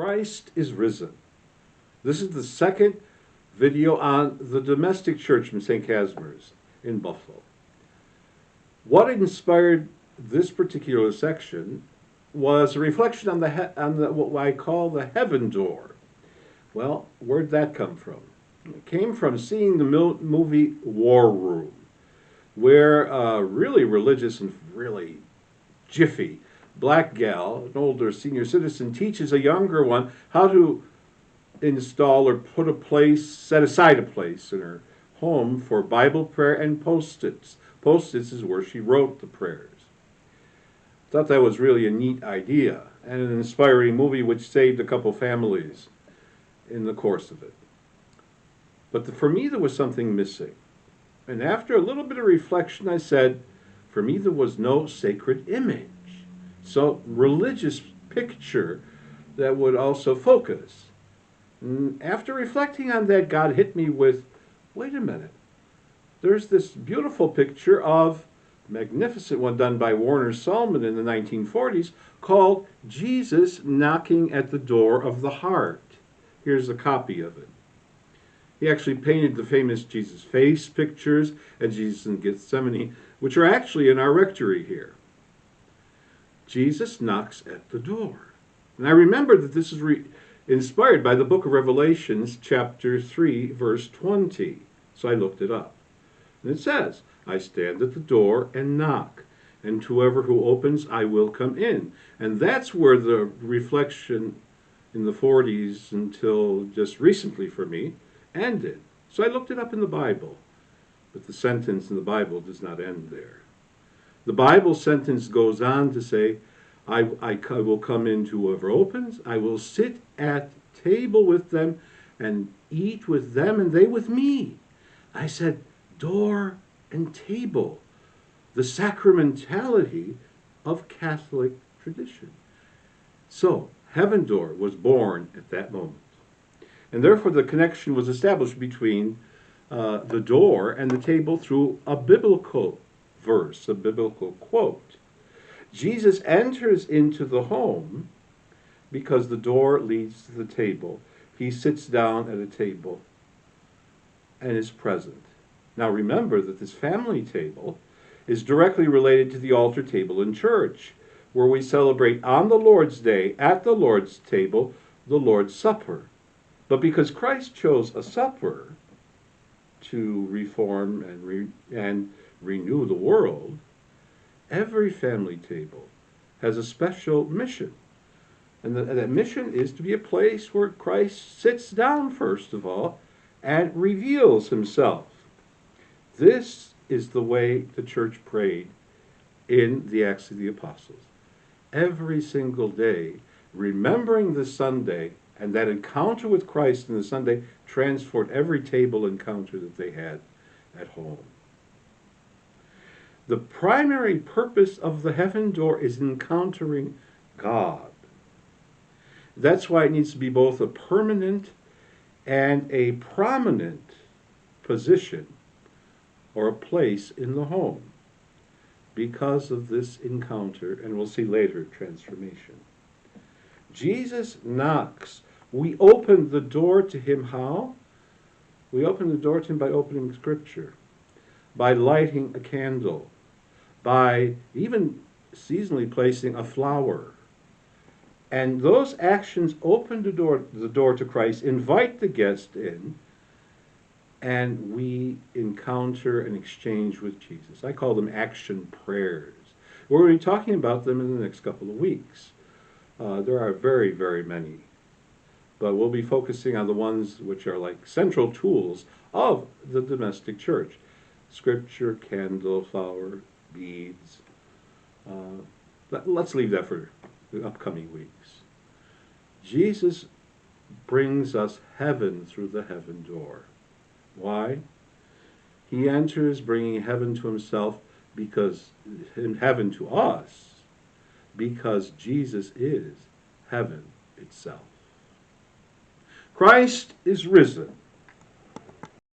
Christ is risen. This is the second video on the domestic church in St. Casimir's in Buffalo. What inspired this particular section was a reflection on what I call the heaven door. Well, where'd that come from? It came from seeing the movie War Room, where a really religious and really jiffy black gal, an older senior citizen, teaches a younger one how to install or set aside a place in her home for Bible prayer and post-its. Post-its is where she wrote the prayers. Thought that was really a neat idea and an inspiring movie which saved a couple families in the course of it. But for me, there was something missing. And after a little bit of reflection, I said, for me, there was no sacred image. So, religious picture that would also focus. And after reflecting on that, God hit me with, wait a minute. There's this beautiful picture of magnificent one done by Warner Sallman in the 1940s called Jesus Knocking at the Door of the Heart. Here's a copy of it. He actually painted the famous Jesus face pictures and Jesus in Gethsemane, which are actually in our rectory here. Jesus knocks at the door. And I remember that this is inspired by the book of Revelations, chapter 3, verse 20. So I looked it up. And it says, I stand at the door and knock, and whoever who opens, I will come in. And that's where the reflection in the 40s until just recently for me ended. So I looked it up in the Bible. But the sentence in the Bible does not end there. The Bible sentence goes on to say, I will come in to whoever opens, I will sit at table with them and eat with them and they with me. I said, door and table, the sacramentality of Catholic tradition. So, Heaven Door was born at that moment. And therefore the connection was established between the door and the table through a biblical verse, a biblical quote. Jesus enters into the home because the door leads to the table. He sits down at a table and is present. Now remember that this family table is directly related to the altar table in church, where we celebrate on the Lord's Day, at the Lord's table, the Lord's Supper. But because Christ chose a supper to reform and renew the world, every family table has a special mission. And that mission is to be a place where Christ sits down, first of all, and reveals himself. This is the way the church prayed in the Acts of the Apostles. Every single day, remembering the Sunday, and that encounter with Christ in the Sunday transformed every table encounter that they had at home. The primary purpose of the heaven door is encountering God. That's why it needs to be both a permanent and a prominent position or a place in the home because of this encounter, and we'll see later, transformation. Jesus knocks. We open the door to him how? We open the door to him by opening Scripture, by lighting a candle, by even seasonally placing a flower. And those actions open the door to Christ, invite the guest in, and we encounter an exchange with Jesus. I call them action prayers. We're going to be talking about them in the next couple of weeks. There are very, very many. But we'll be focusing on the ones which are like central tools of the domestic church. Scripture, candle, flower, beads. Let's leave that for the upcoming weeks. Jesus brings us heaven through the heaven door. Why? He enters bringing heaven to himself and heaven to us, because Jesus is heaven itself. Christ is risen.